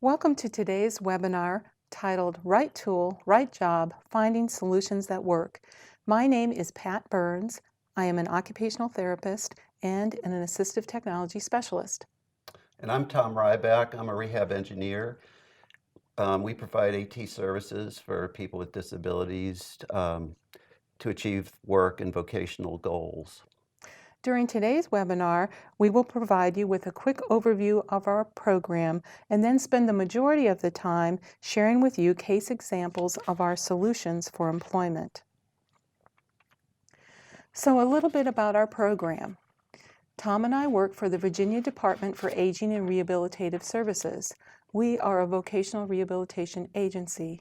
Welcome to today's webinar titled Right Tool, Right Job, Finding Solutions That Work. My name is Pat Burns. I am an occupational therapist and an assistive technology specialist. And I'm Tom Rybak. I'm a rehab engineer. We provide AT services for people with disabilities to achieve work and vocational goals. During today's webinar, we will provide you with a quick overview of our program and then spend the majority of the time sharing with you case examples of our solutions for employment. So a little bit about our program. Tom and I work for the Virginia Department for Aging and Rehabilitative Services. We are a vocational rehabilitation agency.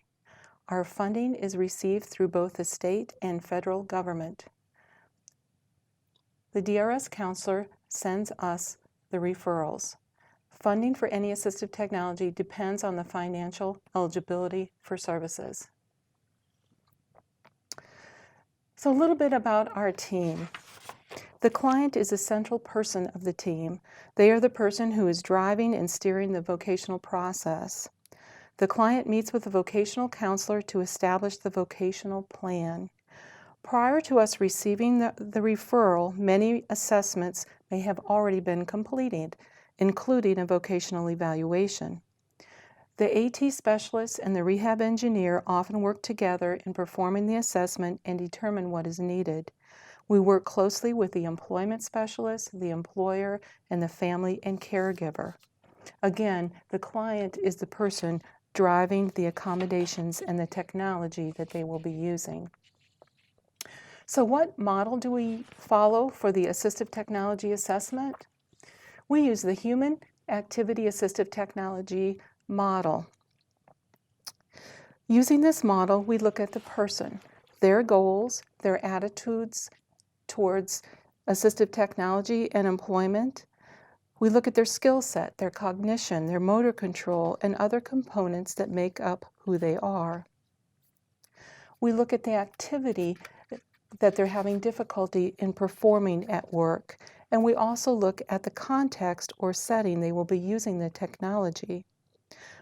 Our funding is received through both the state and federal government. The DRS counselor sends us the referrals. Funding for any assistive technology depends on the financial eligibility for services. So a little bit about our team. The client is a central person of the team. They are the person who is driving and steering the vocational process. The client meets with a vocational counselor to establish the vocational plan. Prior to us receiving the referral, many assessments may have already been completed, including a vocational evaluation. The AT specialist and the rehab engineer often work together in performing the assessment and determine what is needed. We work closely with the employment specialist, the employer, and the family and caregiver. Again, the client is the person driving the accommodations and the technology that they will be using. So what model do we follow for the assistive technology assessment? We use the Human Activity Assistive Technology model. Using this model, we look at the person, their goals, their attitudes towards assistive technology and employment. We look at their skill set, their cognition, their motor control, and other components that make up who they are. We look at the activity that they're having difficulty in performing at work, and we also look at the context or setting they will be using the technology.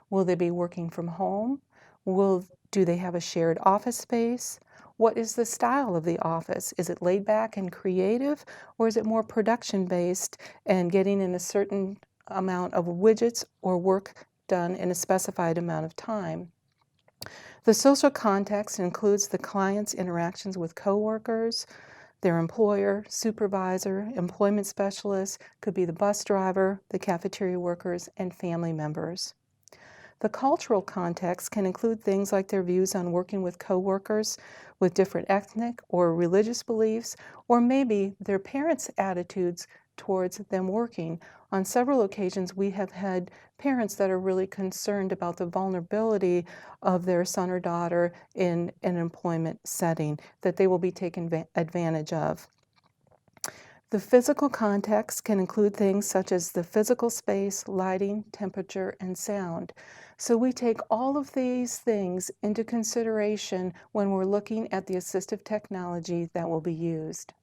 Will they be working from home? Do they have a shared office space? What is the style of the office? Is it laid back and creative, or is it more production-based and getting in a certain amount of widgets or work done in a specified amount of time? The social context includes the client's interactions with coworkers, their employer, supervisor, employment specialist, could be the bus driver, the cafeteria workers, and family members. The cultural context can include things like their views on working with coworkers with different ethnic or religious beliefs, or maybe their parents' attitudes towards them working. On several occasions, we have had parents that are really concerned about the vulnerability of their son or daughter in an employment setting that they will be taken advantage of. The physical context can include things such as the physical space, lighting, temperature, and sound. So we take all of these things into consideration when we're looking at the assistive technology that will be used.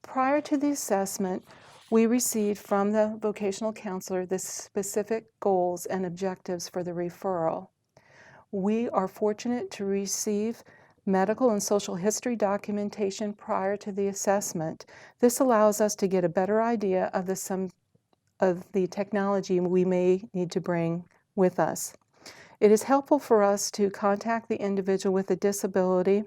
Prior to the assessment, we received from the vocational counselor the specific goals and objectives for the referral. We are fortunate to receive medical and social history documentation prior to the assessment. This allows us to get a better idea of the technology we may need to bring with us. It is helpful for us to contact the individual with a disability,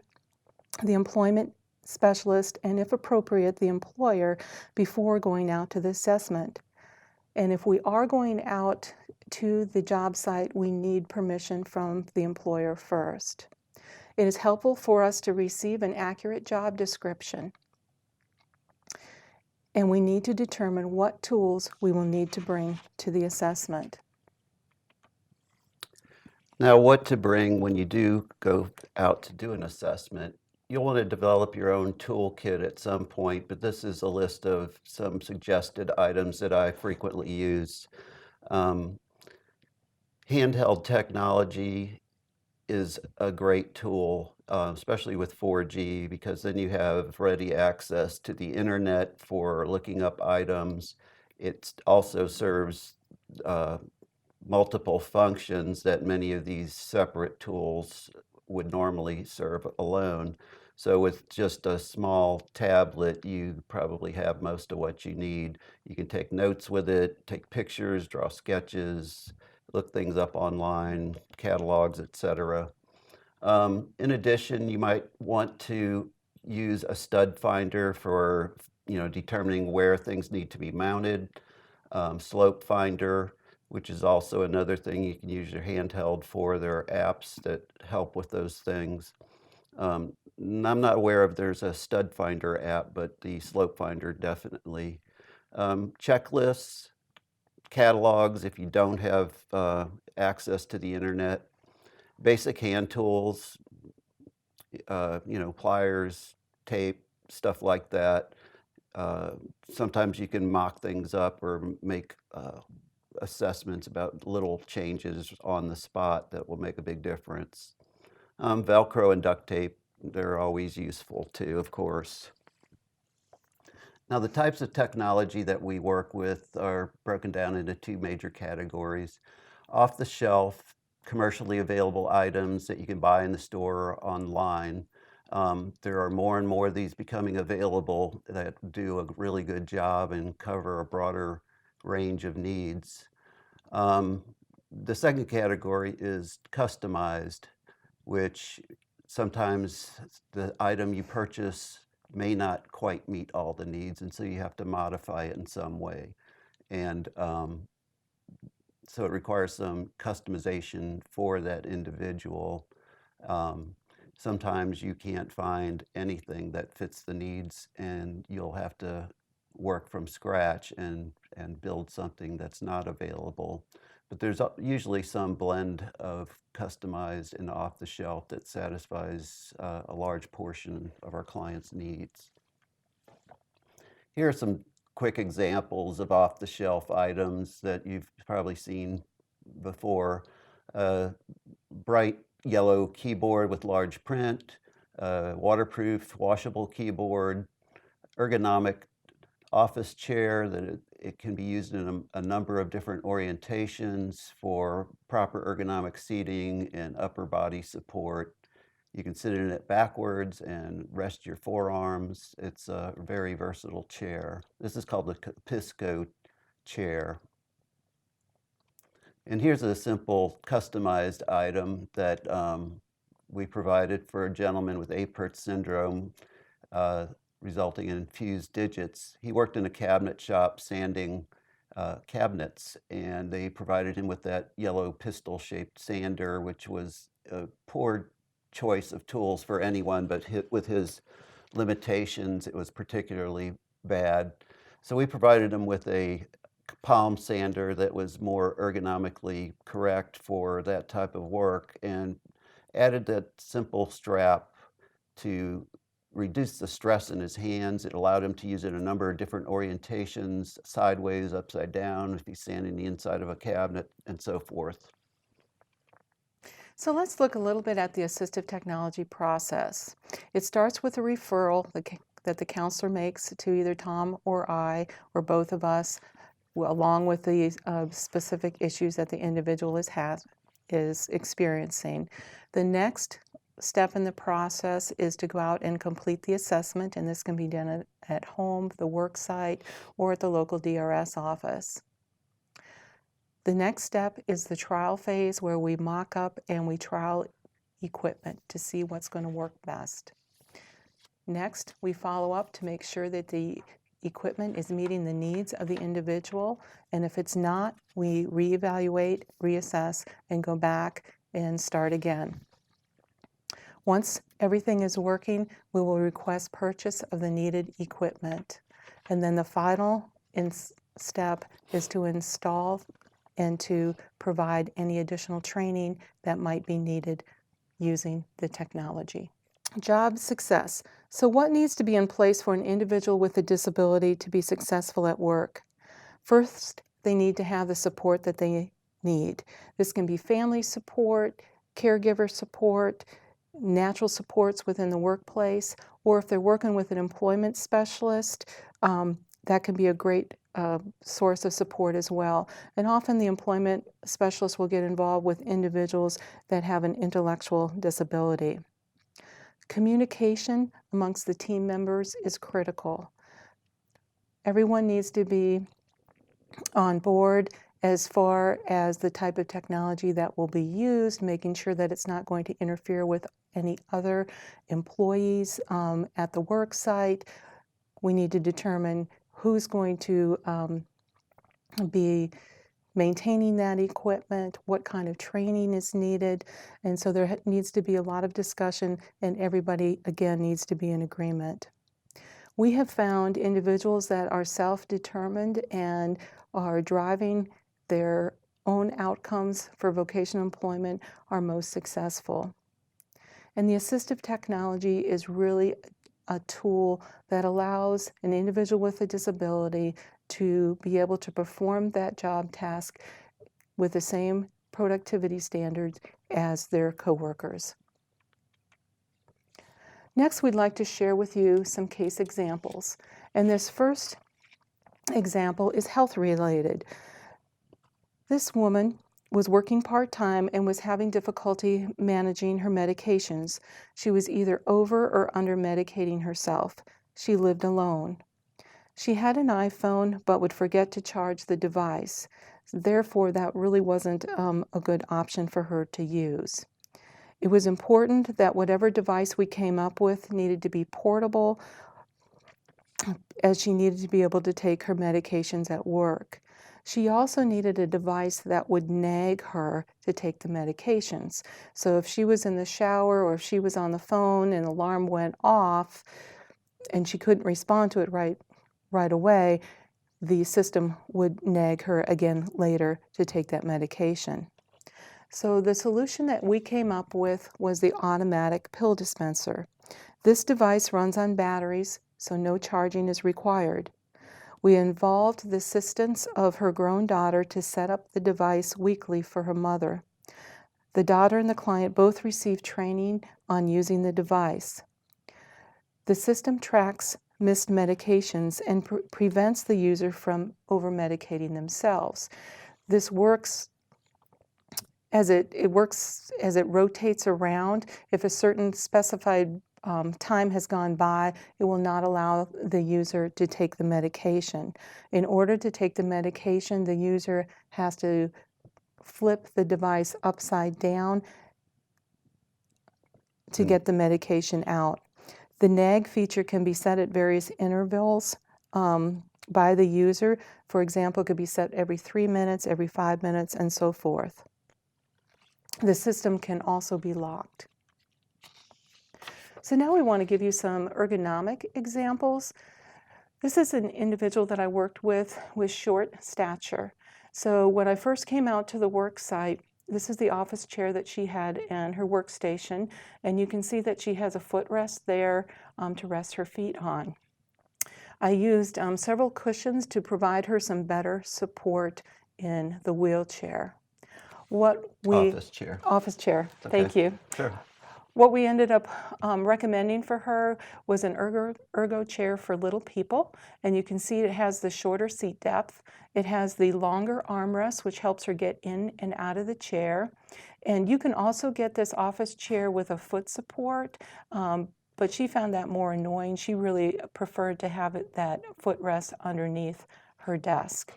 the employment specialist, and if appropriate, the employer before going out to the assessment. And if we are going out to the job site, we need permission from the employer first. It is helpful for us to receive an accurate job description, and we need to determine what tools we will need to bring to the assessment. Now, what to bring when you do go out to do an assessment? You'll want to develop your own toolkit at some point, but this is a list of some suggested items that I frequently use. Handheld technology is a great tool, especially with 4G, because then you have ready access to the internet for looking up items. It also serves multiple functions that many of these separate tools would normally serve alone. So with just a small tablet, you probably have most of what you need. You can take notes with it, take pictures, draw sketches, look things up online, catalogs, etc. In addition, you might want to use a stud finder for determining where things need to be mounted, slope finder, which is also another thing you can use your handheld for. There are apps that help with those things. And I'm not aware of there's a stud finder app, but the slope finder definitely. Checklists, catalogs if you don't have access to the internet, basic hand tools, pliers, tape, stuff like that. Sometimes you can mock things up or make assessments about little changes on the spot that will make a big difference. Velcro and duct tape, they're always useful too, of course. Now, the types of technology that we work with are broken down into two major categories. Off-the-shelf, commercially available items that you can buy in the store or online. There are more and more of these becoming available that do a really good job and cover a broader range of needs. The second category is customized, which sometimes the item you purchase may not quite meet all the needs, and so you have to modify it in some way. And so it requires some customization for that individual. Sometimes you can't find anything that fits the needs, and you'll have to work from scratch and build something that's not available. But there's usually some blend of customized and off the shelf that satisfies a large portion of our clients' needs. Here are some quick examples of off the shelf items that you've probably seen before. Bright yellow keyboard with large print, waterproof washable keyboard, ergonomic office chair that it can be used in a number of different orientations for proper ergonomic seating and upper body support. You can sit in it backwards and rest your forearms. It's a very versatile chair. This is called the Pisco chair. And here's a simple customized item that we provided for a gentleman with Apert syndrome, resulting in fused digits. He worked in a cabinet shop sanding cabinets, and they provided him with that yellow pistol-shaped sander, which was a poor choice of tools for anyone, but with his limitations, it was particularly bad. So we provided him with a palm sander that was more ergonomically correct for that type of work, and added that simple strap to reduce the stress in his hands. It allowed him to use it in a number of different orientations, sideways, upside down, if he's sanding the inside of a cabinet, and so forth. So let's look a little bit at the assistive technology process. It starts with a referral that the counselor makes to either Tom or I or both of us, along with the specific issues that the individual is experiencing. The next step in the process is to go out and complete the assessment, and this can be done at home, the work site, or at the local DRS office. The next step is the trial phase, where we mock up and we trial equipment to see what's going to work best. Next, we follow up to make sure that the equipment is meeting the needs of the individual, and if it's not, we reevaluate, reassess, and go back and start again. Once everything is working, we will request purchase of the needed equipment. And then the final step is to install and to provide any additional training that might be needed using the technology. Job success. So what needs to be in place for an individual with a disability to be successful at work? First, they need to have the support that they need. This can be family support, caregiver support, natural supports within the workplace, or if they're working with an employment specialist, that can be a great source of support as well. And often the employment specialist will get involved with individuals that have an intellectual disability. Communication amongst the team members is critical. Everyone needs to be on board as far as the type of technology that will be used, making sure that it's not going to interfere with any other employees at the work site. We need to determine who's going to be maintaining that equipment, what kind of training is needed. And so there needs to be a lot of discussion, and everybody, again, needs to be in agreement. We have found individuals that are self-determined and are driving their own outcomes for vocational employment are most successful. And the assistive technology is really a tool that allows an individual with a disability to be able to perform that job task with the same productivity standards as their coworkers. Next, we'd like to share with you some case examples. And this first example is health-related. This woman was working part-time and was having difficulty managing her medications. She was either over or under medicating herself. She lived alone. She had an iPhone but would forget to charge the device. Therefore, that really wasn't a good option for her to use. It was important that whatever device we came up with needed to be portable, as she needed to be able to take her medications at work. She also needed a device that would nag her to take the medications. So if she was in the shower or if she was on the phone and the alarm went off and she couldn't respond to it right away, the system would nag her again later to take that medication. So the solution that we came up with was the automatic pill dispenser. This device runs on batteries, so no charging is required. We involved the assistance of her grown daughter to set up the device weekly for her mother. The daughter and the client both received training on using the device. The system tracks missed medications and prevents the user from over-medicating themselves. This works as it rotates around. If a certain specified time has gone by, it will not allow the user to take the medication. In order to take the medication, the user has to flip the device upside down to get the medication out. The nag feature can be set at various intervals by the user. For example, it could be set every 3 minutes, every 5 minutes, and so forth. The system can also be locked. So now we want to give you some ergonomic examples. This is an individual that I worked with short stature. So when I first came out to the work site, this is the office chair that she had and her workstation, and you can see that she has a footrest there to rest her feet on. I used several cushions to provide her some better support in the wheelchair. Office chair. Office chair, Okay. Thank you. Sure. What we ended up recommending for her was an ergo chair for little people, and you can see it has the shorter seat depth. It has the longer armrest, which helps her get in and out of the chair. And you can also get this office chair with a foot support, but she found that more annoying. She really preferred to have that footrest underneath her desk.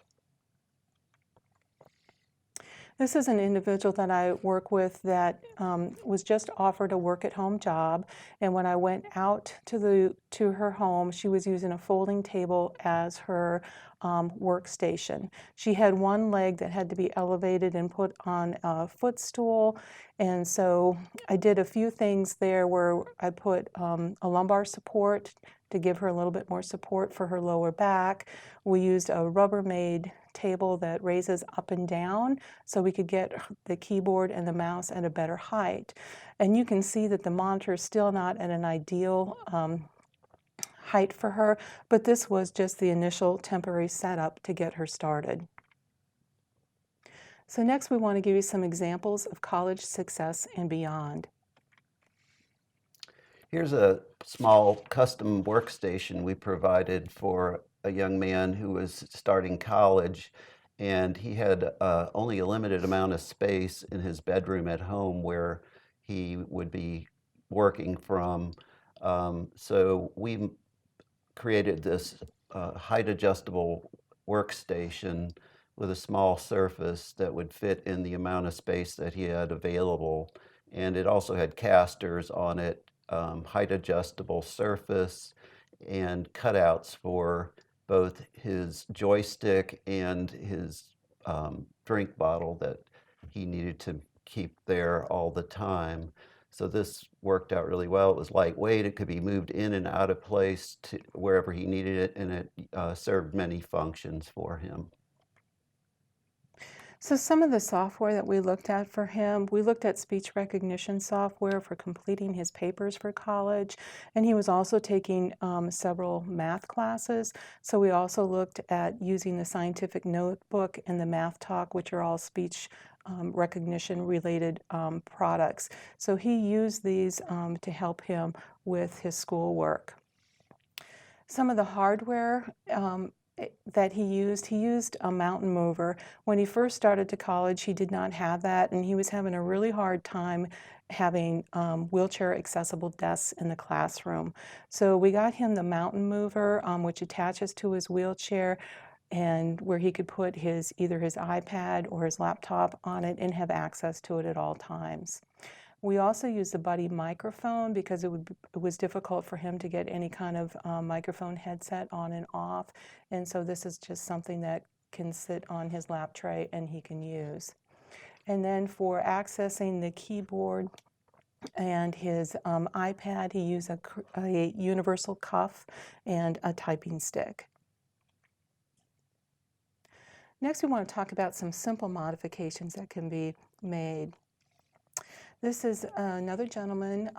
This is an individual that I work with that was just offered a work-at-home job, and when I went out to her home, she was using a folding table as her workstation. She had one leg that had to be elevated and put on a footstool, and so I did a few things there where I put a lumbar support to give her a little bit more support for her lower back. We used a Rubbermaid table that raises up and down so we could get the keyboard and the mouse at a better height. And you can see that the monitor is still not at an ideal height for her, but this was just the initial temporary setup to get her started. So next we want to give you some examples of college success and beyond. Here's a small custom workstation we provided for a young man who was starting college, and he had only a limited amount of space in his bedroom at home where he would be working from. So we created this height adjustable workstation with a small surface that would fit in the amount of space that he had available. And it also had casters on it, height adjustable surface, and cutouts for both his joystick and his drink bottle that he needed to keep there all the time. So this worked out really well. It was lightweight. It could be moved in and out of place to wherever he needed it, and it served many functions for him. So some of the software that we looked at for him, we looked at speech recognition software for completing his papers for college, and he was also taking several math classes. So we also looked at using the scientific notebook and the math talk, which are all speech recognition related products. So he used these to help him with his schoolwork. Some of the hardware that he used a mountain mover. When he first started to college, he did not have that, and he was having a really hard time having wheelchair accessible desks in the classroom. So we got him the mountain mover, which attaches to his wheelchair, and where he could put either his iPad or his laptop on it and have access to it at all times. We also used the Buddy microphone because it was difficult for him to get any kind of microphone headset on and off. And so this is just something that can sit on his lap tray and he can use. And then for accessing the keyboard and his iPad, he used a universal cuff and a typing stick. Next, we want to talk about some simple modifications that can be made. This is another gentleman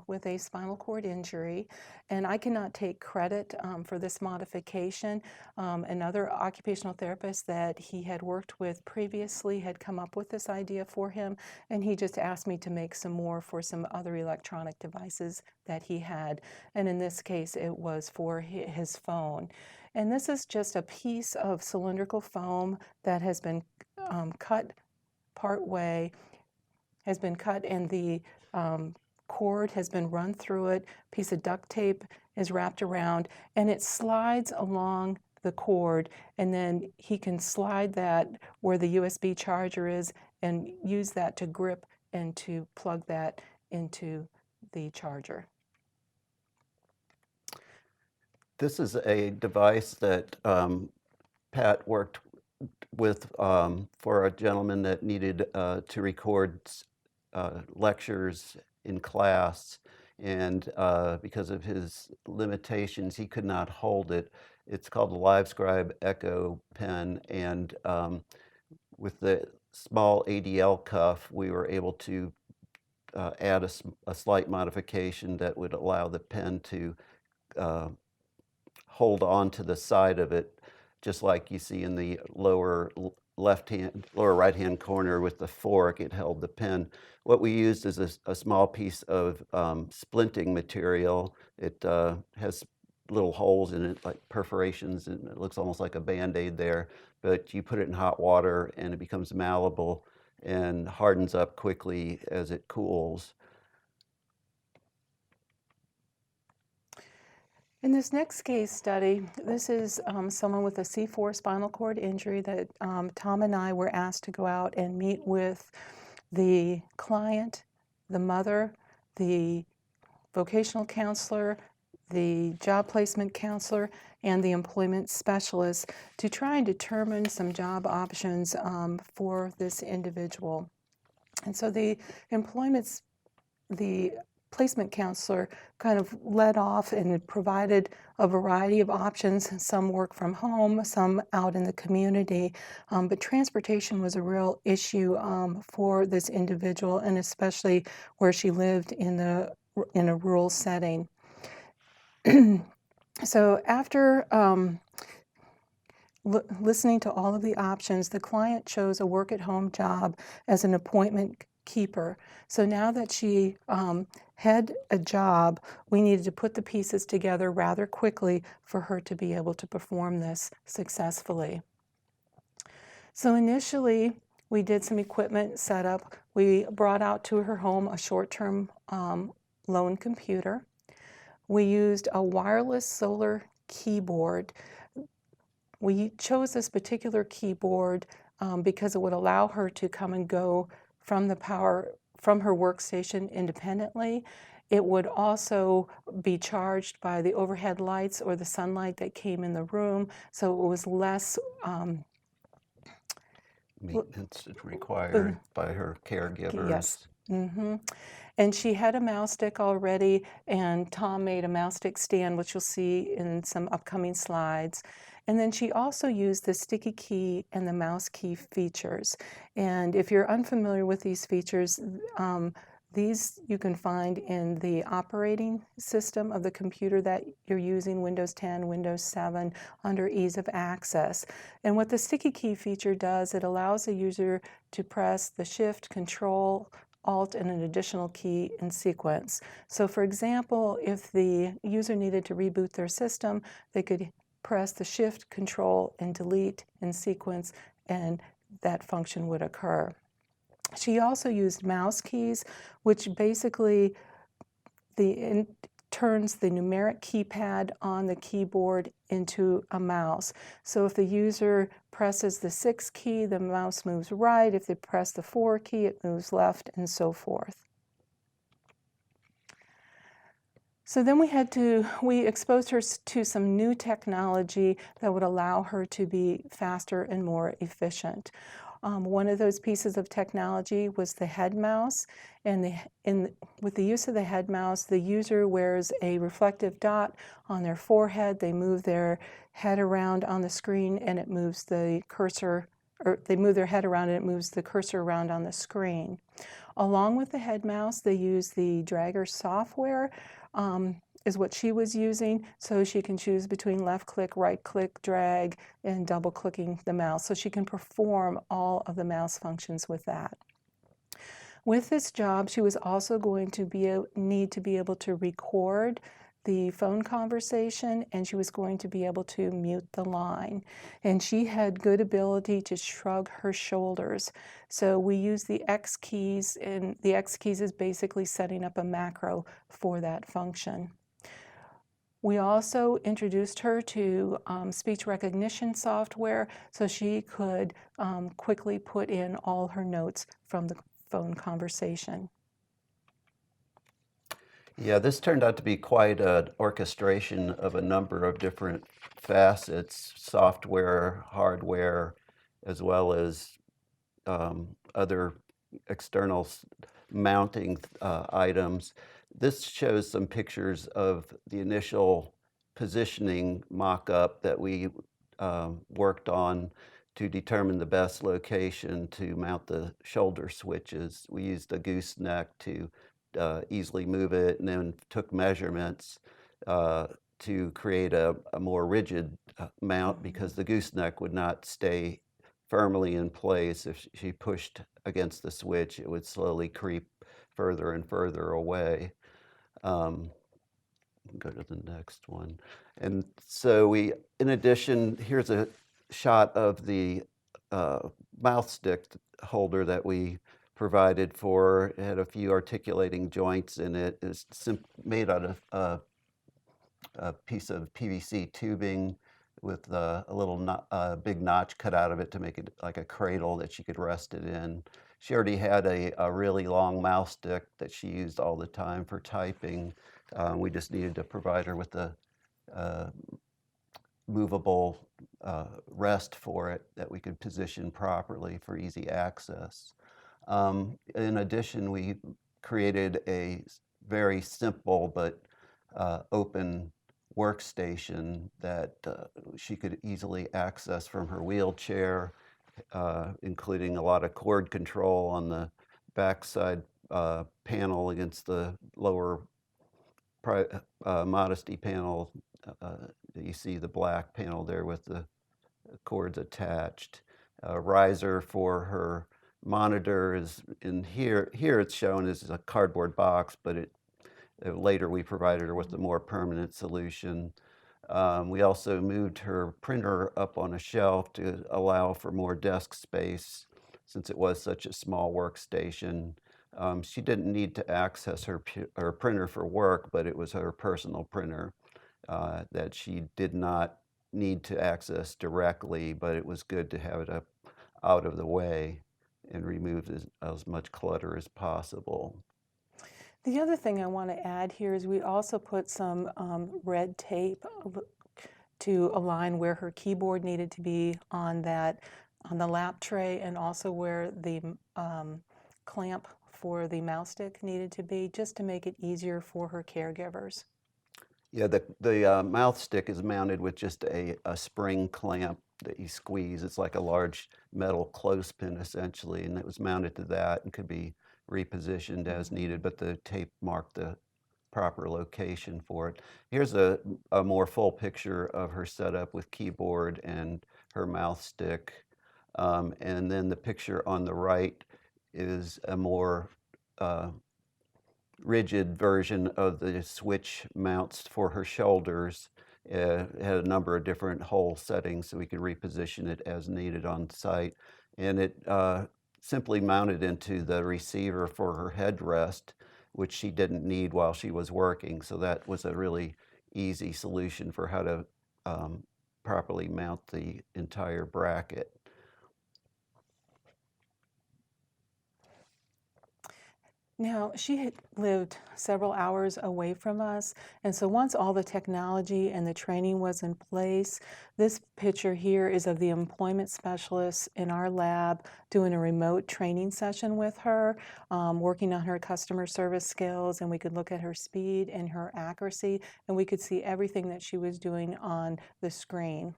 with a spinal cord injury, and I cannot take credit for this modification. Another occupational therapist that he had worked with previously had come up with this idea for him, and he just asked me to make some more for some other electronic devices that he had. And in this case, it was for his phone. And this is just a piece of cylindrical foam that has been cut part way, has been cut, and the cord has been run through it. A piece of duct tape is wrapped around, and it slides along the cord, and then he can slide that where the USB charger is and use that to grip and to plug that into the charger. This is a device that Pat worked with for a gentleman that needed to record lectures in class, and because of his limitations, he could not hold it. It's called the LiveScribe Echo Pen, and with the small ADL cuff, we were able to add a slight modification that would allow the pen to hold on to the side of it, just like you see in the lower right hand corner with the fork. It held the pen. What we used is a small piece of splinting material. It has little holes in it, like perforations, and it looks almost like a Band-Aid there. But you put it in hot water and it becomes malleable and hardens up quickly as it cools. In this next case study, this is someone with a C4 spinal cord injury that Tom and I were asked to go out and meet with the client, the mother, the vocational counselor, the job placement counselor, and the employment specialist to try and determine some job options for this individual. And so the placement counselor kind of led off and provided a variety of options. Some work from home, some out in the community, but transportation was a real issue for this individual, and especially where she lived in a rural setting. So after listening to all of the options, the client chose a work-at-home job as an appointment keeper. So now that she had a job, we needed to put the pieces together rather quickly for her to be able to perform this successfully. So initially, we did some equipment setup. We brought out to her home a short-term loan computer. We used a wireless solar keyboard. We chose this particular keyboard because it would allow her to come and go from the power from her workstation independently. It would also be charged by the overhead lights or the sunlight that came in the room, so it was less Maintenance is required by her caregivers. yes. And she had a mouse stick already, and Tom made a mouse stick stand, which you'll see in some upcoming slides. And then she also used the sticky key and the mouse key features. And if you're unfamiliar with these features, these you can find in the operating system of the computer that you're using, Windows 10, Windows 7, under ease of access. And what the sticky key feature does, it allows the user to press the Shift, Control, Alt, and an additional key in sequence. So for example, if the user needed to reboot their system, they could press the Shift, Control, and Delete in sequence, and that function would occur. She also used mouse keys, which basically turns the numeric keypad on the keyboard into a mouse. So if the user presses the 6 key, the mouse moves right. If they press the 4 key, it moves left, and so forth. So then we exposed her to some new technology that would allow her to be faster and more efficient. One of those pieces of technology was the head mouse, and with the use of the head mouse, the user wears a reflective dot on their forehead. They move their head around on the screen, and it moves the cursor, or they move their head around and it moves the cursor around on the screen. Along with the head mouse, they use the dragger software, is what she was using, so she can choose between left click, right click, drag, and double clicking the mouse, so she can perform all of the mouse functions with that. With this job, she was also going to need to be able to record the phone conversation, and she was going to be able to mute the line. And she had good ability to shrug her shoulders. So we use the X keys, and the X keys is basically setting up a macro for that function. We also introduced her to speech recognition software so she could quickly put in all her notes from the phone conversation. Yeah, this turned out to be quite an orchestration of a number of different facets, software, hardware, as well as other external mounting items. This shows some pictures of the initial positioning mock-up that we worked on to determine the best location to mount the shoulder switches. We used a gooseneck to easily move it, and then took measurements to create a more rigid mount, because the gooseneck would not stay firmly in place. If she pushed against the switch, it would slowly creep further and further away. Go to the next one. And so in addition, here's a shot of the mouth stick holder that we provided for. It had a few articulating joints in it. It's made out of a piece of PVC tubing with a little big notch cut out of it to make it like a cradle that she could rest it in. She already had a really long mouse stick that she used all the time for typing. We just needed to provide her with a movable rest for it that we could position properly for easy access. In addition, we created a very simple but open workstation that she could easily access from her wheelchair, including a lot of cord control on the backside panel against the lower modesty panel. You see the black panel there with the cords attached. A riser for her monitor is in here. Here it's shown as a cardboard box, but Later, we provided her with a more permanent solution. We also moved her printer up on a shelf to allow for more desk space since it was such a small workstation. She didn't need to access her printer for work, but it was her personal printer that she did not need to access directly, but it was good to have it up out of the way and remove as much clutter as possible. The other thing I want to add here is we also put some red tape to align where her keyboard needed to be on the lap tray, and also where the clamp for the mouse stick needed to be, just to make it easier for her caregivers. Yeah, the mouth stick is mounted with just a spring clamp that you squeeze. It's like a large metal clothespin essentially, and it was mounted to that and could be repositioned as needed, but the tape marked the proper location for it. Here's a more full picture of her setup with keyboard and her mouth stick. And then the picture on the right is a more rigid version of the switch mounts for her shoulders. It had a number of different hole settings so we could reposition it as needed on site. And it simply mounted into the receiver for her headrest, which she didn't need while she was working. So that was a really easy solution for how to properly mount the entire bracket. Now, she had lived several hours away from us, and so once all the technology and the training was in place, this picture here is of the employment specialist in our lab doing a remote training session with her, working on her customer service skills, and we could look at her speed and her accuracy, and we could see everything that she was doing on the screen.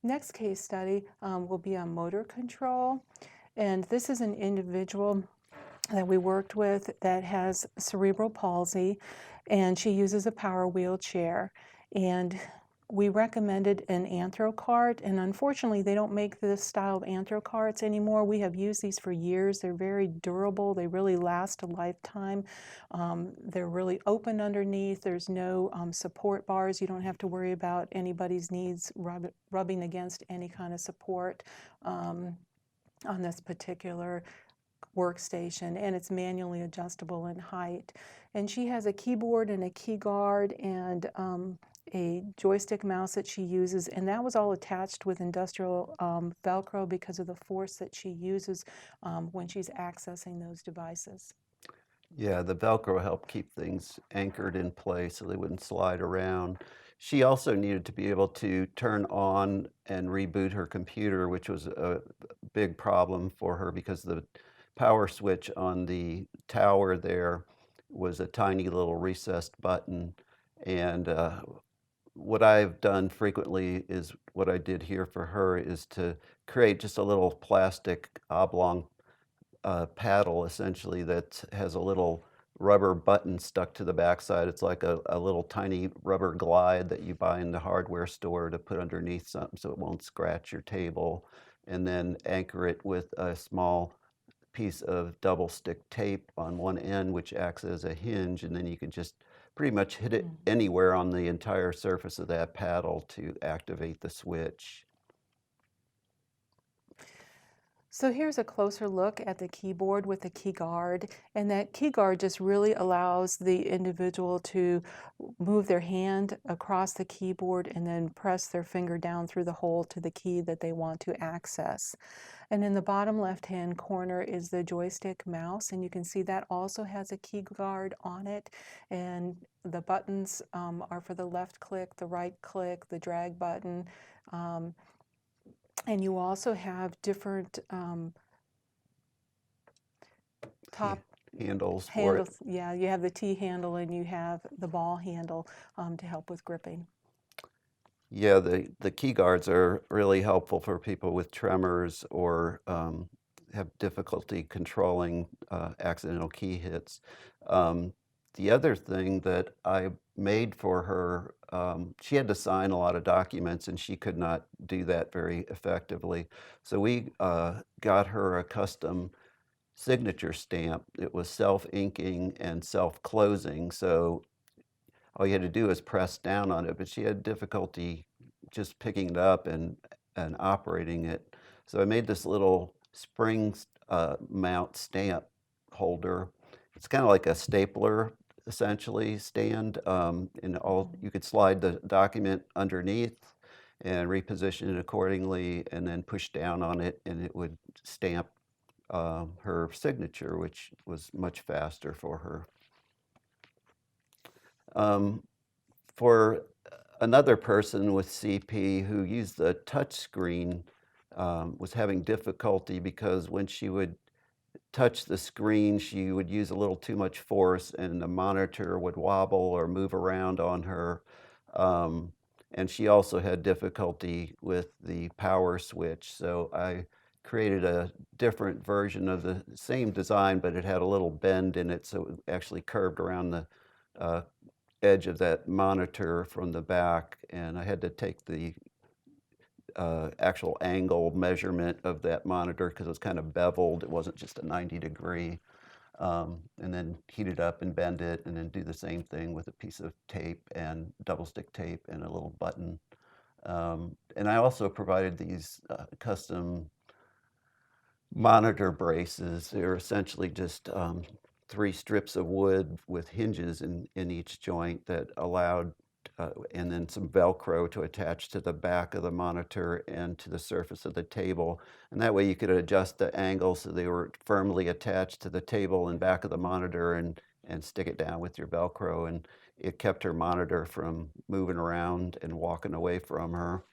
Next case study will be on motor control. And this is an individual that we worked with that has cerebral palsy, and she uses a power wheelchair. And we recommended an anthro cart, and unfortunately they don't make this style of anthro carts anymore. We have used these for years. They're very durable. They really last a lifetime. They're really open underneath. There's no support bars. You don't have to worry about anybody's knees rubbing against any kind of support on this particular workstation, and it's manually adjustable in height. And she has a keyboard and a key guard and a joystick mouse that she uses, and that was all attached with industrial Velcro because of the force that she uses when she's accessing those devices. Yeah, the Velcro helped keep things anchored in place so they wouldn't slide around. She also needed to be able to turn on and reboot her computer, which was a big problem for her because the power switch on the tower there was a tiny little recessed button. And what I've done frequently is what I did here for her is to create just a little plastic oblong paddle essentially that has a little rubber button stuck to the backside. It's like a little tiny rubber glide that you buy in the hardware store to put underneath something so it won't scratch your table, and then anchor it with a small piece of double stick tape on one end, which acts as a hinge, and then you can just pretty much hit it anywhere on the entire surface of that paddle to activate the switch. So here's a closer look at the keyboard with the key guard, and that key guard just really allows the individual to move their hand across the keyboard and then press their finger down through the hole to the key that they want to access. And in the bottom left-hand corner is the joystick mouse, and you can see that also has a key guard on it, and the buttons are for the left click, the right click, the drag button. And you also have different top Handles for it. handles. Yeah, you have the T handle and you have the ball handle to help with gripping. Yeah, the key guards are really helpful for people with tremors or have difficulty controlling accidental key hits. The other thing that I made for her, she had to sign a lot of documents and she could not do that very effectively. So we got her a custom signature stamp. It was self-inking and self-closing, so all you had to do was press down on it, but she had difficulty just picking it up and operating it. So I made this little spring mount stamp holder. It's kind of like a stapler, essentially, stand, and all you could slide the document underneath and reposition it accordingly, and then push down on it, and it would stamp her signature, which was much faster for her. For another person with CP who used the touch screen, was having difficulty because when she would touch the screen, she would use a little too much force and the monitor would wobble or move around on her. And she also had difficulty with the power switch. So I created a different version of the same design, but it had a little bend in it, so it actually curved around the edge of that monitor from the back, and I had to take the actual angle measurement of that monitor because it was kind of beveled. It wasn't just a 90-degree. And then heat it up and bend it, and then do the same thing with a piece of tape and double stick tape and a little button. And I also provided these custom monitor braces. They're essentially just 3 strips of wood with hinges in each joint that allowed, and then some Velcro to attach to the back of the monitor and to the surface of the table. And that way you could adjust the angle so they were firmly attached to the table and back of the monitor, and stick it down with your Velcro. And it kept her monitor from moving around and walking away from her.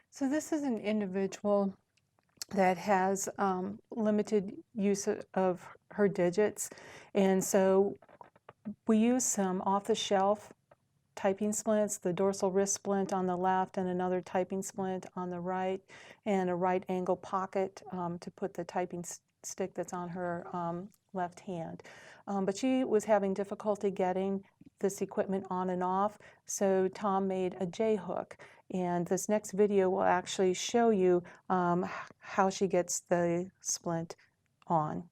So this is an individual that has limited use of her digits, and so we use some off-the-shelf typing splints, the dorsal wrist splint on the left and another typing splint on the right, and a right angle pocket to put the typing stick that's on her left hand. But she was having difficulty getting this equipment on and off, so Tom made a J-hook. And this next video will actually show you how she gets the splint on.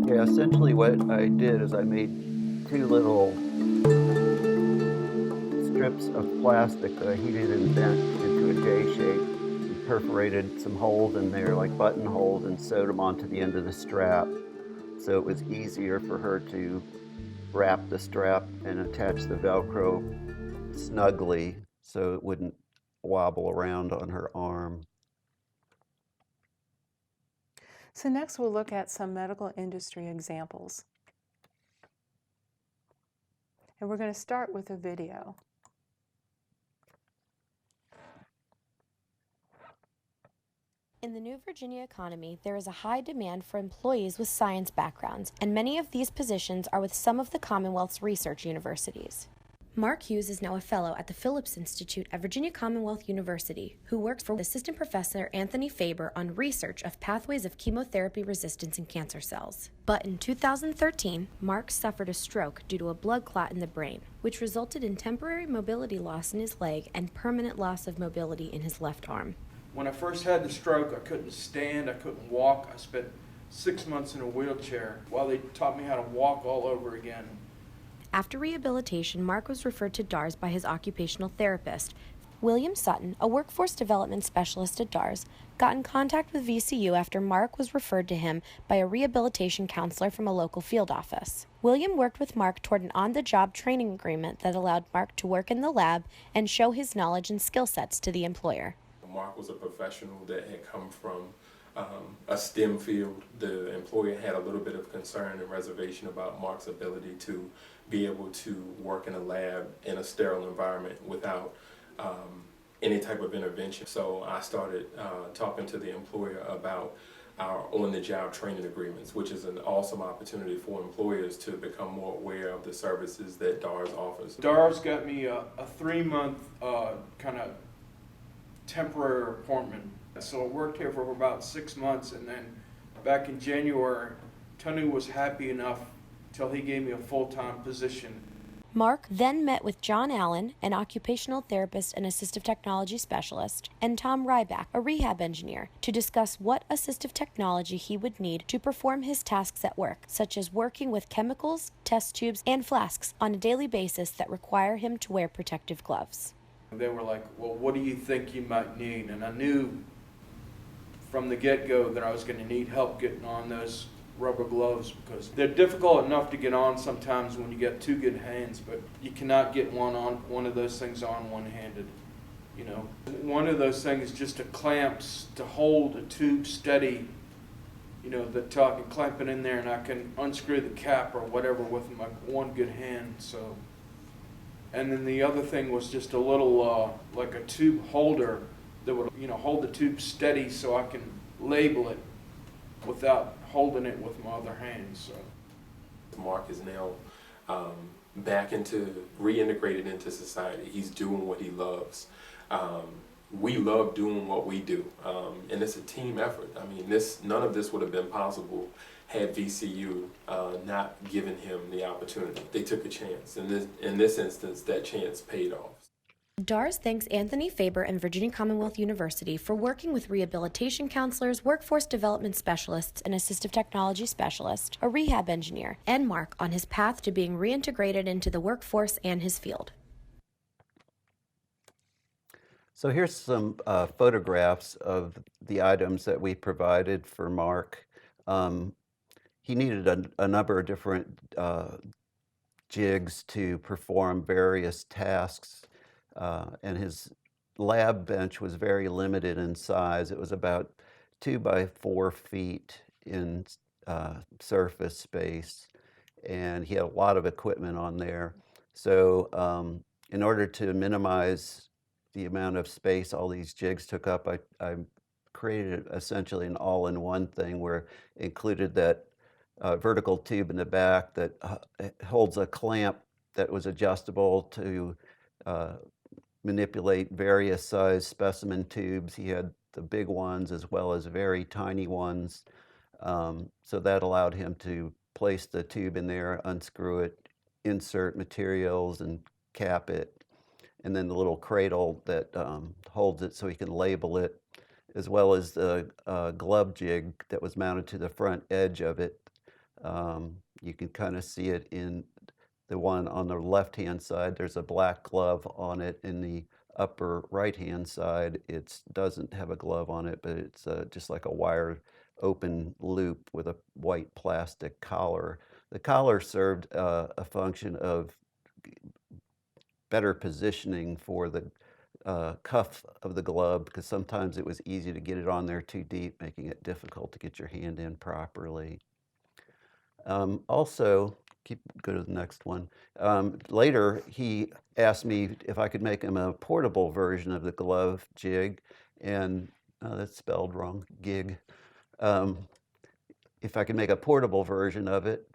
Yeah, essentially what I did is I made 2 little strips of plastic that I heated and bent into a J shape, and perforated some holes in there like buttonholes, and sewed them onto the end of the strap. So it was easier for her to wrap the strap and attach the Velcro snugly so it wouldn't wobble around on her arm. So next we'll look at some medical industry examples. And we're going to start with a video. In the new Virginia economy, there is a high demand for employees with science backgrounds, and many of these positions are with some of the Commonwealth's research universities. Mark Hughes is now a fellow at the Phillips Institute at Virginia Commonwealth University, who works for Assistant Professor Anthony Faber on research of pathways of chemotherapy resistance in cancer cells. But in 2013, Mark suffered a stroke due to a blood clot in the brain, which resulted in temporary mobility loss in his leg and permanent loss of mobility in his left arm. When I first had the stroke, I couldn't stand, I couldn't walk. I spent 6 months in a wheelchair while they taught me how to walk all over again. After rehabilitation, Mark was referred to DARS by his occupational therapist. William Sutton, a workforce development specialist at DARS, got in contact with VCU after Mark was referred to him by a rehabilitation counselor from a local field office. William worked with Mark toward an on-the-job training agreement that allowed Mark to work in the lab and show his knowledge and skill sets to the employer. Mark was a professional that had come from a STEM field. The employer had a little bit of concern and reservation about Mark's ability to be able to work in a lab in a sterile environment without any type of intervention. So I started talking to the employer about our on-the-job training agreements, which is an awesome opportunity for employers to become more aware of the services that DARS offers. DARS got me a 3-month kind of temporary appointment. So I worked here for about 6 months, and then back in January, Tony was happy enough till he gave me a full-time position. Mark then met with John Allen, an occupational therapist and assistive technology specialist, and Tom Rybak, a rehab engineer, to discuss what assistive technology he would need to perform his tasks at work, such as working with chemicals, test tubes, and flasks on a daily basis that require him to wear protective gloves. They were like, well, what do you think you might need? And I knew from the get-go that I was going to need help getting on those rubber gloves because they're difficult enough to get on sometimes when you get two good hands, but you cannot get one of those things on one-handed. You know, one of those things just a clamps to hold a tube steady, you know, that I can clamp it in there and I can unscrew the cap or whatever with my one good hand. So, and then the other thing was just a little like a tube holder that would, you know, hold the tube steady so I can label it without holding it with my other hand. So Mark is now reintegrated into society. He's doing what he loves. We love doing what we do, and it's a team effort. I mean, none of this would have been possible had VCU not given him the opportunity. They took a chance, and in this instance, that chance paid off. DARS thanks Anthony Faber and Virginia Commonwealth University for working with rehabilitation counselors, workforce development specialists, an assistive technology specialist, a rehab engineer, and Mark on his path to being reintegrated into the workforce and his field. So here's some photographs of the items that we provided for Mark. He needed a number of different jigs to perform various tasks. And his lab bench was very limited in size. It was about 2 by 4 feet in surface space, and he had a lot of equipment on there. So in order to minimize the amount of space all these jigs took up, I created essentially an all-in-one thing where it included that vertical tube in the back that holds a clamp that was adjustable to manipulate various size specimen tubes. He had the big ones as well as very tiny ones. So that allowed him to place the tube in there, unscrew it, insert materials and cap it. And then the little cradle that holds it so he can label it, as well as the glove jig that was mounted to the front edge of it. You can kind of see it in the one on the left-hand side. There's a black glove on it. In the upper right-hand side, it doesn't have a glove on it, but it's just like a wire open loop with a white plastic collar. The collar served a function of better positioning for the cuff of the glove, because sometimes it was easy to get it on there too deep, making it difficult to get your hand in properly. Also, go to the next one. Later, he asked me if I could make him a portable version of the glove jig, and that's spelled wrong, gig. If I could make a portable version of it,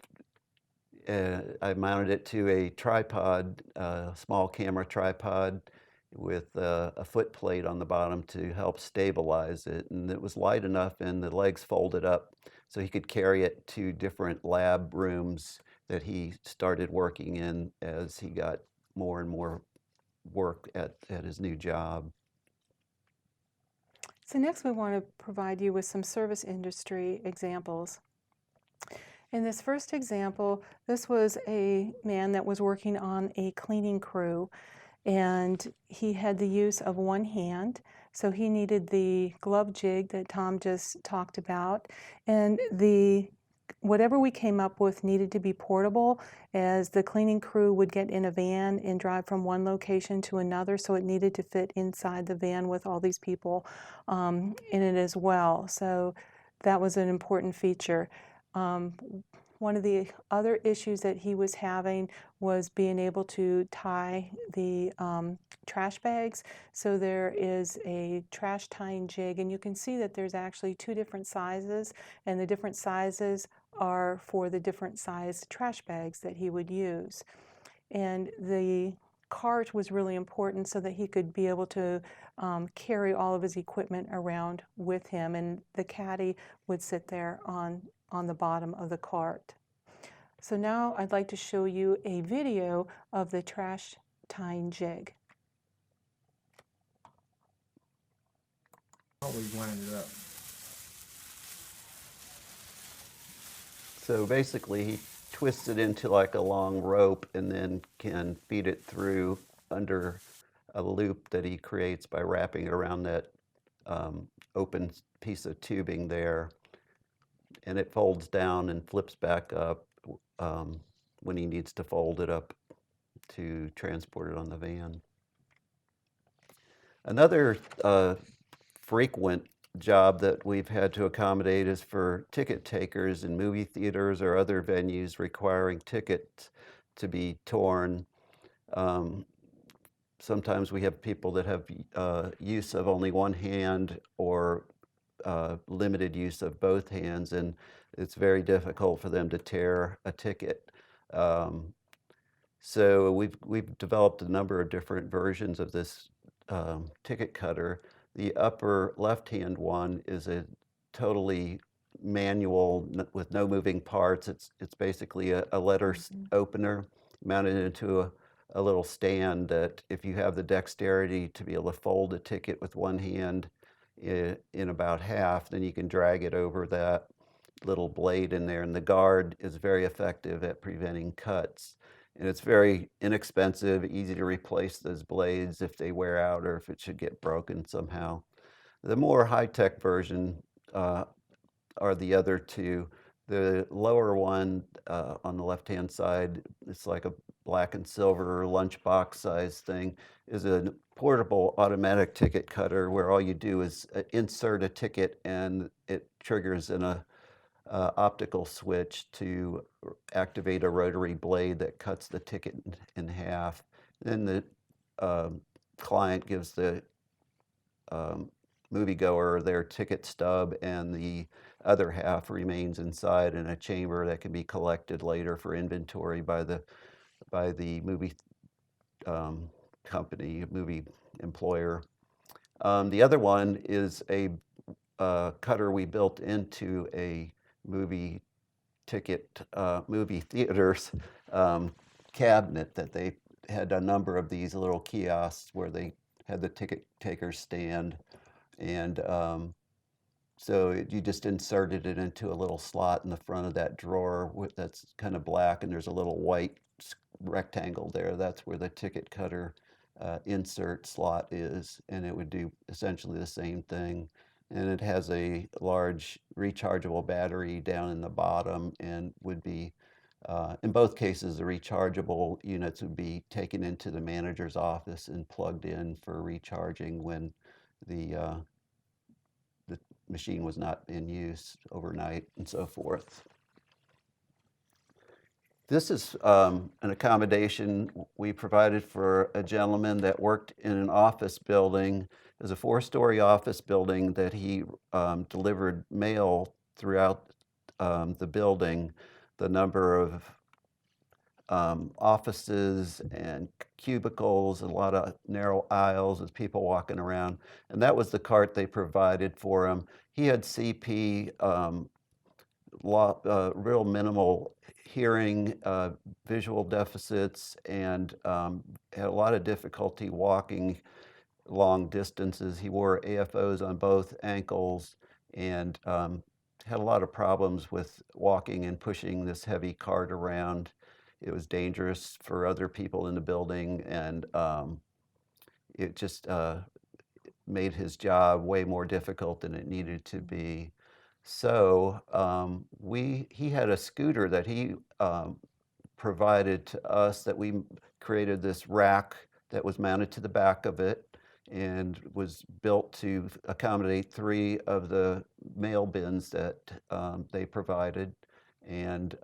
I mounted it to a tripod, small camera tripod with a foot plate on the bottom to help stabilize it. And it was light enough and the legs folded up so he could carry it to different lab rooms that he started working in as he got more and more work at his new job. So next we want to provide you with some service industry examples. In this first example, this was a man that was working on a cleaning crew, and he had the use of one hand, so he needed the glove jig that Tom just talked about, and whatever we came up with needed to be portable, as the cleaning crew would get in a van and drive from one location to another, so it needed to fit inside the van with all these people in it as well. So that was an important feature. One of the other issues that he was having was being able to tie the trash bags. So there is a trash tying jig, and you can see that there's actually 2 different sizes, and the different sizes are for the different sized trash bags that he would use. And the cart was really important so that he could be able to carry all of his equipment around with him, and the caddy would sit there on the bottom of the cart. So now I'd like to show you a video of the trash tying jig. Always wind it up. So basically, he twists it into like a long rope and then can feed it through under a loop that he creates by wrapping it around that open piece of tubing there. And it folds down and flips back up when he needs to fold it up to transport it on the van. Another frequent job that we've had to accommodate is for ticket takers in movie theaters or other venues requiring tickets to be torn. Sometimes we have people that have use of only one hand or limited use of both hands, and it's very difficult for them to tear a ticket. So we've developed a number of different versions of this ticket cutter. The upper left-hand one is a totally manual with no moving parts. It's basically a letter opener mounted into a little stand that if you have the dexterity to be able to fold a ticket with one hand in about half, then you can drag it over that little blade in there. And the guard is very effective at preventing cuts. And it's very inexpensive, easy to replace those blades if they wear out or if it should get broken somehow. The more high-tech version are the other two. The lower one on the left-hand side, it's like a black and silver lunchbox size thing, is a portable automatic ticket cutter where all you do is insert a ticket and it triggers in a optical switch to activate a rotary blade that cuts the ticket in half. Then the client gives the moviegoer their ticket stub, and the other half remains inside in a chamber that can be collected later for inventory by the movie company, movie employer. The other one is a cutter we built into a movie theaters cabinet that they had a number of these little kiosks where they had the ticket takers stand, and so you just inserted it into a little slot in the front of that drawer that's kind of black, and there's a little white rectangle there. That's where the ticket cutter insert slot is, and it would do essentially the same thing. And it has a large rechargeable battery down in the bottom and would be, in both cases, the rechargeable units would be taken into the manager's office and plugged in for recharging when the machine was not in use overnight and so forth. This is an accommodation we provided for a gentleman that worked in an office building. It was a 4-story office building that he delivered mail throughout the building. The number of offices and cubicles, a lot of narrow aisles with people walking around. And that was the cart they provided for him. He had CP, real minimal hearing, visual deficits, and had a lot of difficulty walking long distances. He wore AFOs on both ankles and had a lot of problems with walking and pushing this heavy cart around. It was dangerous for other people in the building, and it just made his job way more difficult than it needed to be. So he had a scooter that he provided to us that we created this rack that was mounted to the back of it and was built to accommodate 3 of the mail bins that they provided. And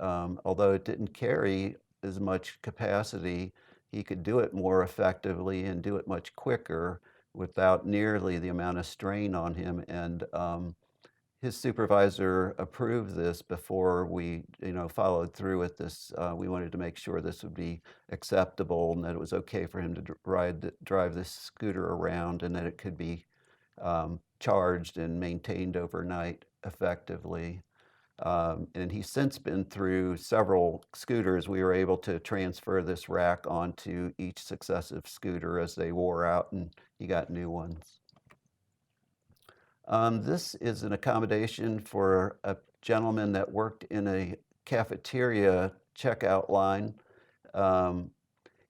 although it didn't carry as much capacity, he could do it more effectively and do it much quicker without nearly the amount of strain on him. And his supervisor approved this before we, followed through with this. We wanted to make sure this would be acceptable and that it was okay for him to drive this scooter around, and that it could be charged and maintained overnight effectively. And he's since been through several scooters. We were able to transfer this rack onto each successive scooter as they wore out, and he got new ones. This is an accommodation for a gentleman that worked in a cafeteria checkout line.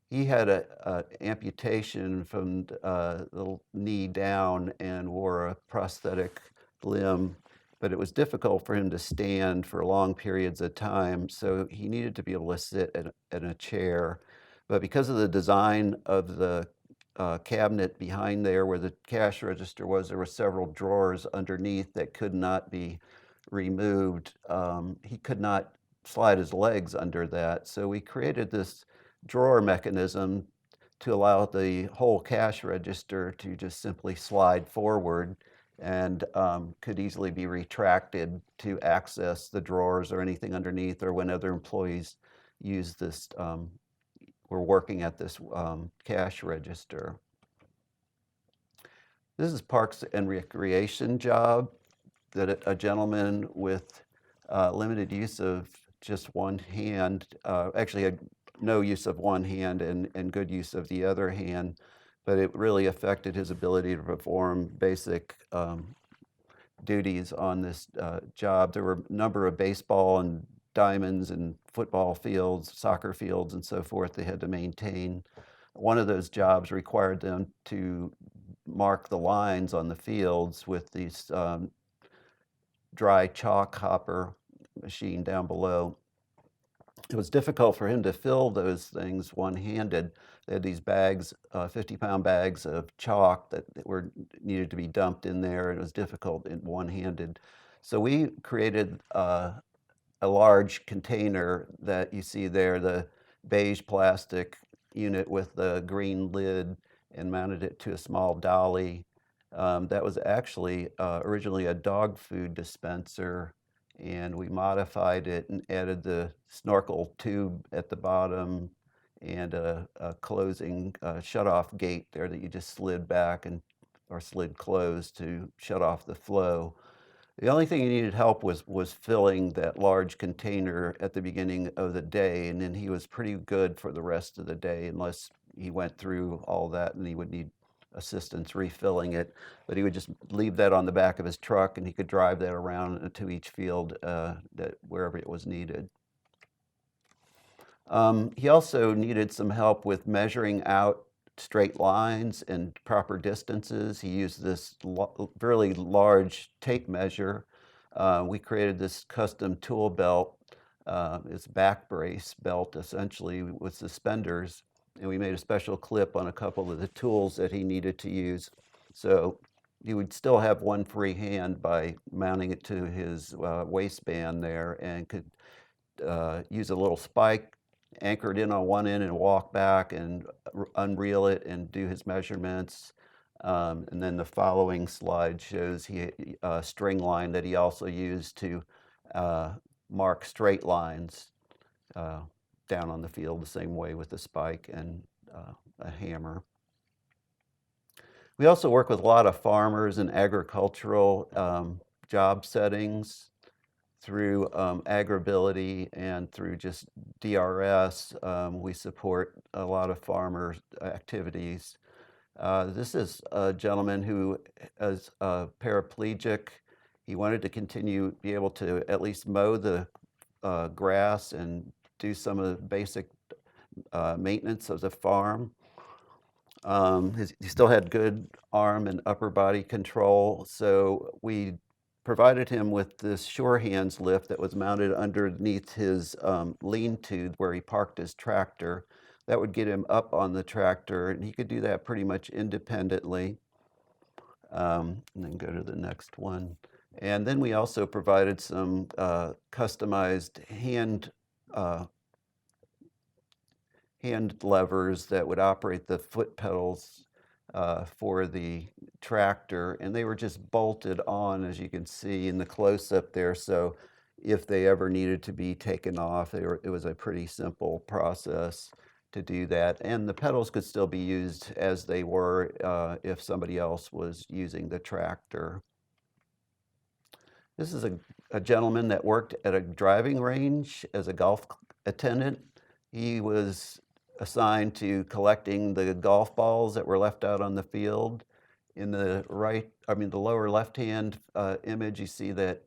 He had a amputation from the knee down and wore a prosthetic limb, but it was difficult for him to stand for long periods of time, so he needed to be able to sit in a chair. But because of the design of the cabinet behind there where the cash register was, there were several drawers underneath that could not be removed. He could not slide his legs under that, so we created this drawer mechanism to allow the whole cash register to just simply slide forward and could easily be retracted to access the drawers or anything underneath, or when other employees use this, were working at this cash register. This is Parks and Recreation job that a gentleman with limited use of just one hand, actually had no use of one hand and good use of the other hand, but it really affected his ability to perform basic duties on this job. There were a number of baseball and diamonds and football fields, soccer fields, and so forth they had to maintain. One of those jobs required them to mark the lines on the fields with these dry chalk hopper machine down below. It was difficult for him to fill those things one-handed. They had these bags, 50-pound bags of chalk that needed to be dumped in there. It was difficult in one-handed. So we created a large container that you see there, the beige plastic unit with the green lid, and mounted it to a small dolly. That was actually originally a dog food dispenser, and we modified it and added the snorkel tube at the bottom and a closing shut-off gate there that you just slid back or slid closed to shut off the flow. The only thing he needed help was filling that large container at the beginning of the day, and then he was pretty good for the rest of the day unless he went through all that and he would need assistance refilling it. But he would just leave that on the back of his truck and he could drive that around to each field wherever it was needed. He also needed some help with measuring out straight lines and proper distances. He used this really large tape measure. We created this custom tool belt. It's back brace belt essentially with suspenders, and we made a special clip on a couple of the tools that he needed to use. So he would still have one free hand by mounting it to his waistband there, and could use a little spike, anchor it in on one end and walk back and unreel it and do his measurements. And then the following slide shows a string line that he also used to mark straight lines down on the field the same way with a spike and a hammer. We also work with a lot of farmers and agricultural job settings through AgriBility and through just DRS. We support a lot of farmer activities. This is a gentleman who is paraplegic. He wanted to be able to at least mow the grass and do some of the basic maintenance of the farm. He still had good arm and upper body control, so we provided him with this Sure Hands lift that was mounted underneath his lean-to where he parked his tractor. That would get him up on the tractor, and he could do that pretty much independently. And then go to the next one. And then we also provided some customized hand levers that would operate the foot pedals for the tractor, and they were just bolted on, as you can see in the close-up there, so if they ever needed to be taken off, it was a pretty simple process to do that, and the pedals could still be used as they were if somebody else was using the tractor. This is a gentleman that worked at a driving range as a golf attendant. He was assigned to collecting the golf balls that were left out on the field. In the the lower left-hand image, you see that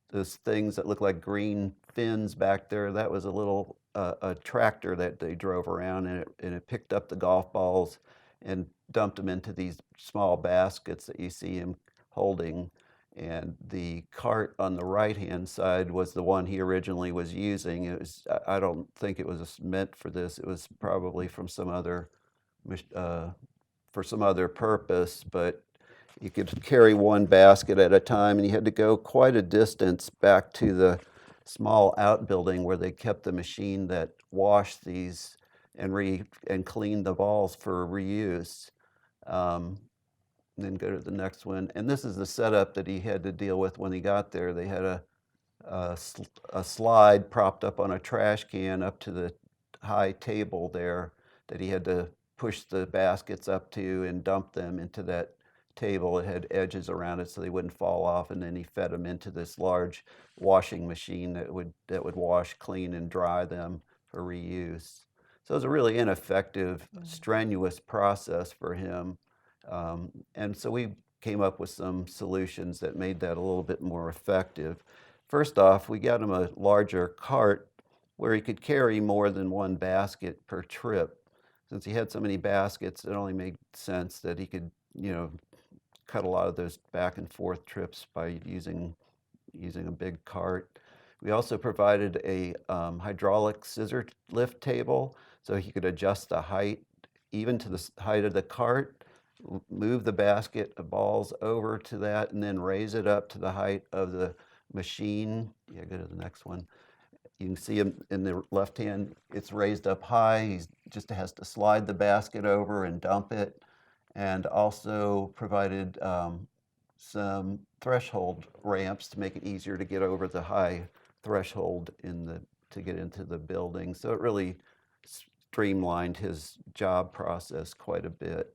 those things that look like green fins back there, that was a little a tractor that they drove around, and it picked up the golf balls and dumped them into these small baskets that you see him holding. And the cart on the right-hand side was the one he originally was using. It was, I don't think it was meant for this. It was probably from some other, for some other purpose, but you could carry one basket at a time, and you had to go quite a distance back to the small outbuilding where they kept the machine that washed these and cleaned the balls for reuse. And then go to the next one. And this is the setup that he had to deal with when he got there. They had a slide propped up on a trash can up to the high table there that he had to push the baskets up to and dump them into that table. It had edges around it so they wouldn't fall off, and then he fed them into this large washing machine that would wash, clean, and dry them for reuse. So it was a really ineffective, strenuous process for him. And so we came up with some solutions that made that a little bit more effective. First off, we got him a larger cart where he could carry more than one basket per trip. Since he had so many baskets, it only made sense that he could, cut a lot of those back and forth trips by using a big cart. We also provided a hydraulic scissor lift table so he could adjust the height even to the height of the cart, move the basket of balls over to that, and then raise it up to the height of the machine. Yeah, go to the next one. You can see him in the left hand, it's raised up high. He just has to slide the basket over and dump it. And also provided some threshold ramps to make it easier to get over the high threshold to get into the building. So it really streamlined his job process quite a bit.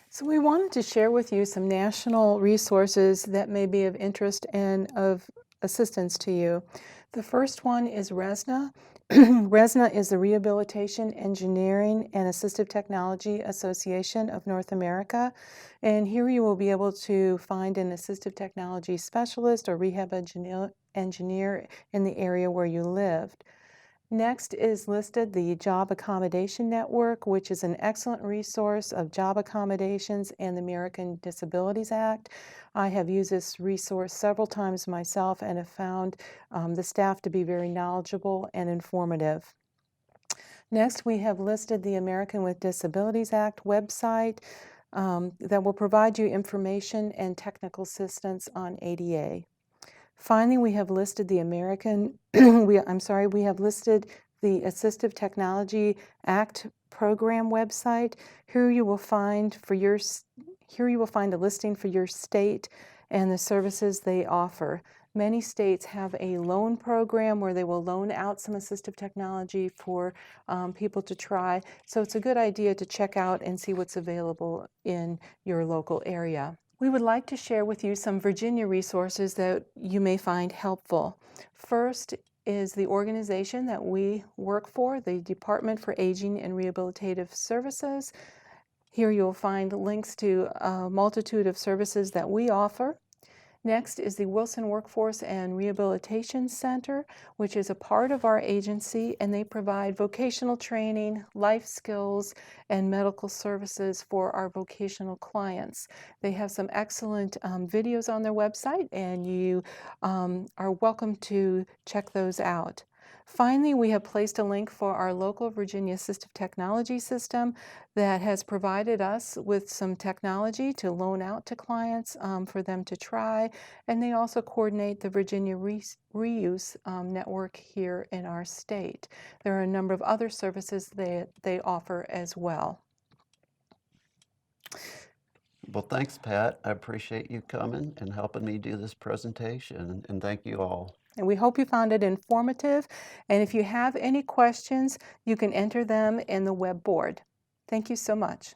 So we wanted to share with you some national resources that may be of interest and of assistance to you. The first one is RESNA. RESNA is the Rehabilitation, Engineering, and Assistive Technology Association of North America. And here you will be able to find an assistive technology specialist or rehab engineer in the area where you lived. Next is listed the Job Accommodation Network, which is an excellent resource of job accommodations and the American Disabilities Act. I have used this resource several times myself and have found the staff to be very knowledgeable and informative. Next, we have listed the American with Disabilities Act website that will provide you information and technical assistance on ADA. Finally, we have listed the we have listed the Assistive Technology Act program website. Here you will find a listing for your state and the services they offer. Many states have a loan program where they will loan out some assistive technology for people to try. So it's a good idea to check out and see what's available in your local area. We would like to share with you some Virginia resources that you may find helpful. First is the organization that we work for, the Department for Aging and Rehabilitative Services. Here you'll find links to a multitude of services that we offer. Next is the Wilson Workforce and Rehabilitation Center, which is a part of our agency, and they provide vocational training, life skills, and medical services for our vocational clients. They have some excellent videos on their website, and you are welcome to check those out. Finally, we have placed a link for our local Virginia Assistive Technology system that has provided us with some technology to loan out to clients for them to try, and they also coordinate the Virginia Reuse network here in our state. There are a number of other services they offer as well. Well, thanks, Pat. I appreciate you coming and helping me do this presentation, and thank you all. And we hope you found it informative. And if you have any questions, you can enter them in the web board. Thank you so much.